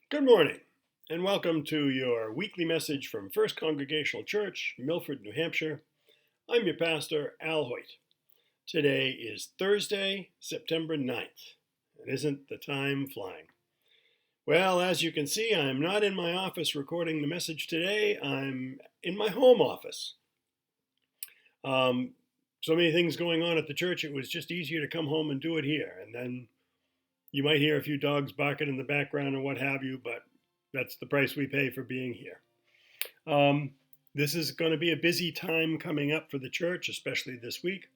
Good morning, and welcome to your weekly message from First Congregational Church, Milford, New Hampshire. I'm your pastor, Al Hoyt. Today is Thursday, September 9th, and isn't the time flying? Well, as you can see, I'm not in my office recording the message today. I'm in my home office. So many things going on at the church, it was just easier to come home and do it here. And then you might hear a few dogs barking in the background or what have you, but that's the price we pay for being here. This is going to be a busy time coming up for the church, especially this week.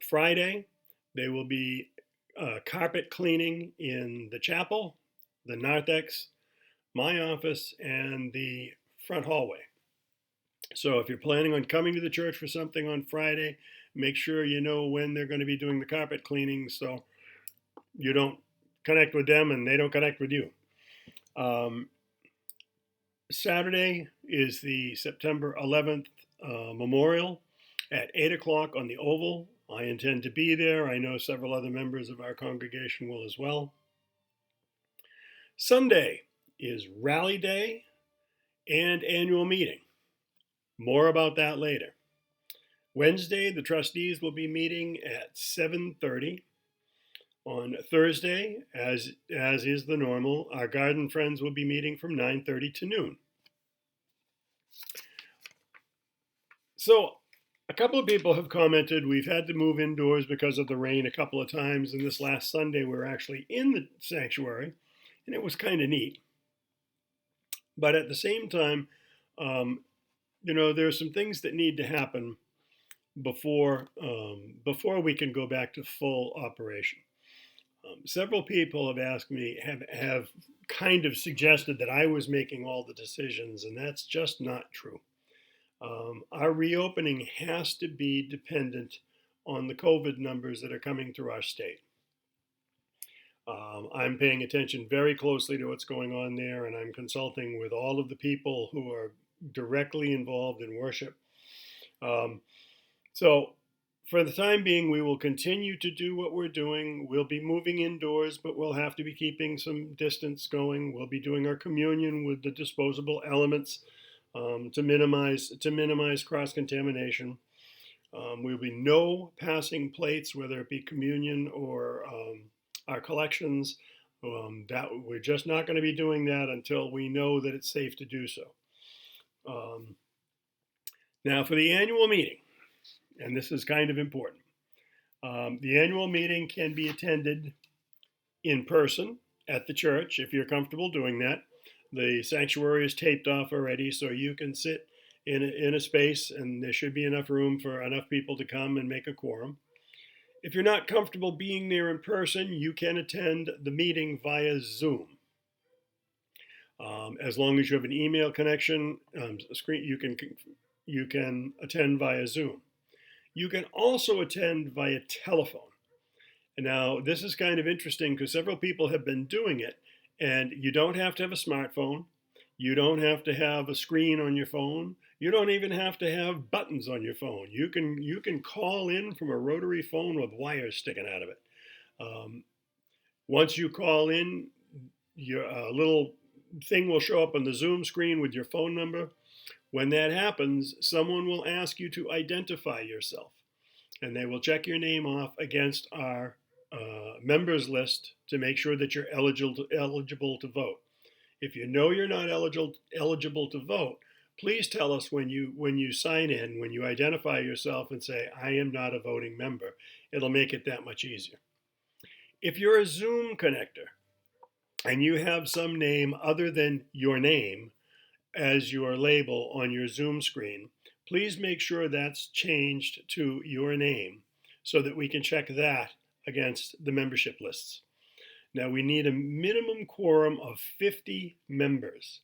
Friday, there will be carpet cleaning in the chapel, the narthex, my office, and the front hallway. So if you're planning on coming to the church for something on Friday, make sure you know when they're going to be doing the carpet cleaning so you don't connect with them and they don't connect with you. Saturday is the September 11th memorial at 8 o'clock on the Oval. I intend to be there. I know several other members of our congregation will as well. Sunday is Rally Day and annual meeting. More about that later. Wednesday, the trustees will be meeting at 7:30. On Thursday, as is the normal, our garden friends will be meeting from 9:30 to noon. So a couple of people have commented we've had to move indoors because of the rain a couple of times, and this last Sunday we were actually in the sanctuary, and it was kind of neat. But at the same time, there's some things that need to happen before we can go back to full operation. Several people have asked me, have kind of suggested that I was making all the decisions, and that's just not true. Our reopening has to be dependent on the COVID numbers that are coming through our state. I'm paying attention very closely to what's going on there, and I'm consulting with all of the people who are directly involved in worship. So for the time being, we will continue to do what we're doing. We'll be moving indoors, but we'll have to be keeping some distance going. We'll be doing our communion with the disposable elements to minimize cross contamination. Will be no passing plates, whether it be communion or our collections. That we're just not going to be doing that until we know that it's safe to do so. Now for the annual meeting, and this is kind of important. The annual meeting can be attended in person at the church if you're comfortable doing that. The sanctuary is taped off already, so you can sit in a space, and there should be enough room for enough people to come and make a quorum. If you're not comfortable being there in person, you can attend the meeting via Zoom. As long as you have an email connection, you can attend via Zoom. You can also attend via telephone. And now, this is kind of interesting because several people have been doing it, and you don't have to have a smartphone. You don't have to have a screen on your phone. You don't even have to have buttons on your phone. You can call in from a rotary phone with wires sticking out of it. Once you call in, your little thing will show up on the Zoom screen with your phone number. When that happens, someone will ask you to identify yourself, and they will check your name off against our members list to make sure that you're eligible to vote. If you know you're not eligible to vote, please tell us when you sign in, when you identify yourself and say, I am not a voting member. It'll make it that much easier. If you're a Zoom connector and you have some name other than your name as your label on your Zoom screen, please make sure that's changed to your name so that we can check that against the membership lists. Now we need a minimum quorum of 50 members.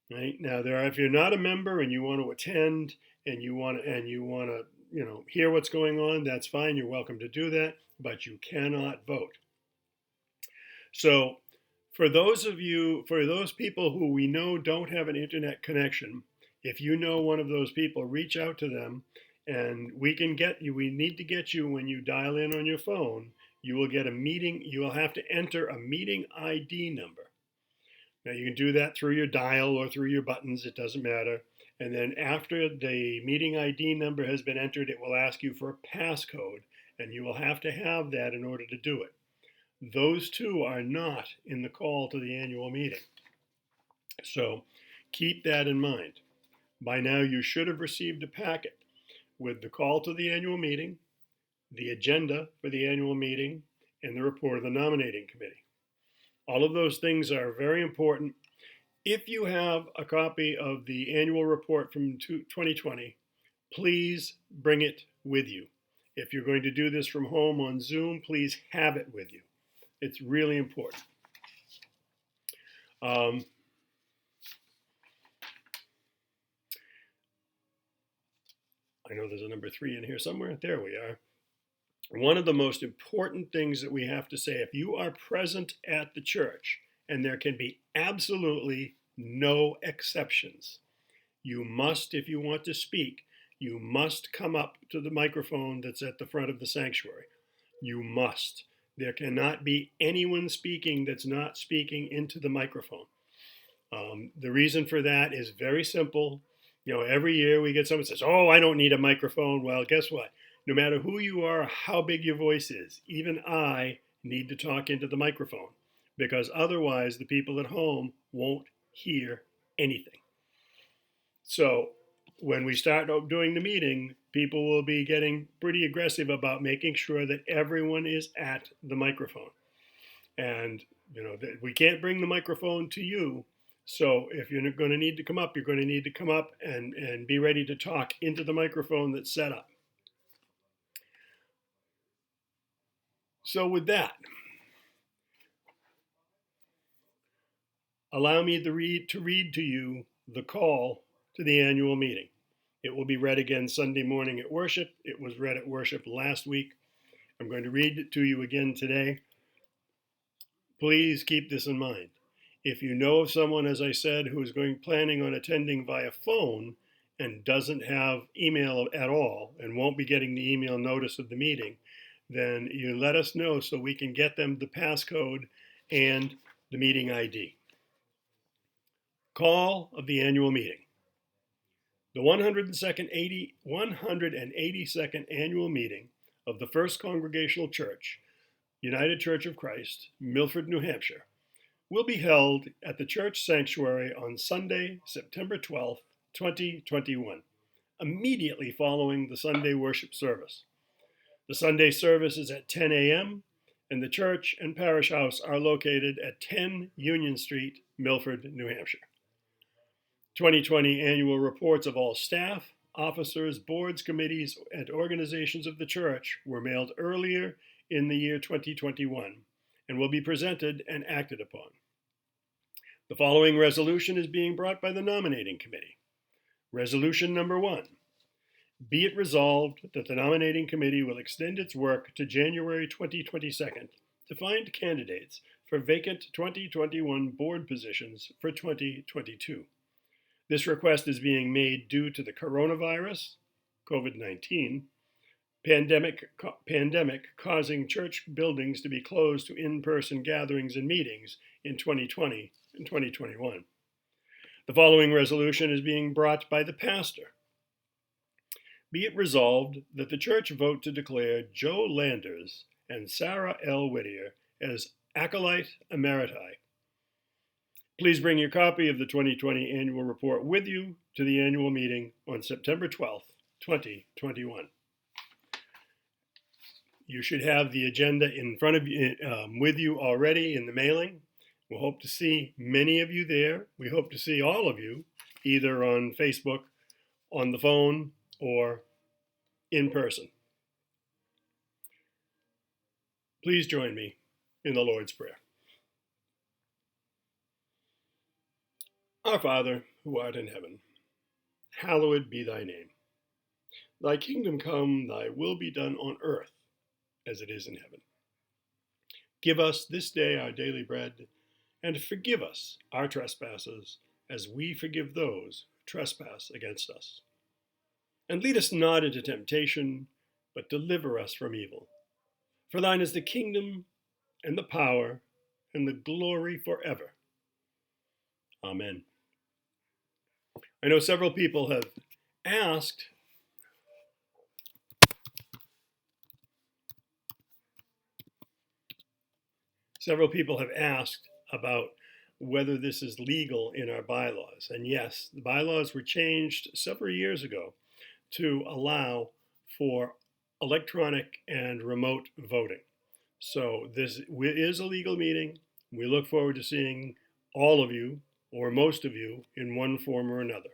Right? Now if you're not a member and you want to attend and you want to hear what's going on, that's fine. You're welcome to do that, but you cannot vote. So for those people who we know don't have an internet connection, if you know one of those people, reach out to them, and we need to get you when you dial in on your phone. You will get you will have to enter a meeting ID number. Now you can do that through your dial or through your buttons, it doesn't matter. And then after the meeting ID number has been entered, it will ask you for a passcode, and you will have to have that in order to do it. Those two are not in the call to the annual meeting. So keep that in mind. By now, you should have received a packet with the call to the annual meeting, the agenda for the annual meeting, and the report of the nominating committee. All of those things are very important. If you have a copy of the annual report from 2020, please bring it with you. If you're going to do this from home on Zoom, please have it with you. It's really important. I know there's a number 3 in here somewhere. There we are. One of the most important things that we have to say, if you are present at the church, and there can be absolutely no exceptions, you must, if you want to speak, you must come up to the microphone that's at the front of the sanctuary. You must. There cannot be anyone speaking that's not speaking into the microphone. The reason for that is very simple. Every year we get someone who says, "Oh, I don't need a microphone." Well, guess what? No matter who you are, how big your voice is, even I need to talk into the microphone, because otherwise the people at home won't hear anything. So when we start doing the meeting, people will be getting pretty aggressive about making sure that everyone is at the microphone. And we can't bring the microphone to you. So if you're going to need to come up, you're going to need to come up and be ready to talk into the microphone that's set up. So with that, allow me to read to you the call to the annual meeting. It will be read again Sunday morning at worship. It was read at worship last week. I'm going to read it to you again today. Please keep this in mind. If you know of someone, as I said, who is planning on attending via phone and doesn't have email at all and won't be getting the email notice of the meeting, then you let us know so we can get them the passcode and the meeting ID. Call of the annual meeting. The 182nd annual meeting of the First Congregational Church, United Church of Christ, Milford, New Hampshire, will be held at the church sanctuary on Sunday, September 12th, 2021, immediately following the Sunday worship service. The Sunday service is at 10 a.m., and the church and parish house are located at 10 Union Street, Milford, New Hampshire. 2020 annual reports of all staff, officers, boards, committees, and organizations of the church were mailed earlier in the year 2021 and will be presented and acted upon. The following resolution is being brought by the Nominating Committee. Resolution number 1. Be it resolved that the Nominating Committee will extend its work to January 2022 to find candidates for vacant 2021 board positions for 2022. This request is being made due to the coronavirus, COVID-19, pandemic causing church buildings to be closed to in-person gatherings and meetings in 2020 and 2021. The following resolution is being brought by the pastor. Be it resolved that the church vote to declare Joe Landers and Sarah L. Whittier as acolyte emeriti. Please bring your copy of the 2020 annual report with you to the annual meeting on September 12th, 2021. You should have the agenda in front of you, with you already in the mailing. We'll hope to see many of you there. We hope to see all of you, either on Facebook, on the phone, or in person. Please join me in the Lord's Prayer. Our Father, who art in heaven, hallowed be thy name. Thy kingdom come, thy will be done on earth as it is in heaven. Give us this day our daily bread, and forgive us our trespasses, as we forgive those who trespass against us. And lead us not into temptation, but deliver us from evil. For thine is the kingdom, and the power, and the glory forever. Amen. I know several people have asked about whether this is legal in our bylaws. And yes, the bylaws were changed several years ago to allow for electronic and remote voting. So this is a legal meeting. We look forward to seeing all of you, or most of you, in one form or another.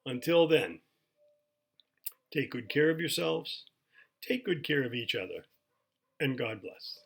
Until then, take good care of yourselves, take good care of each other, and God bless.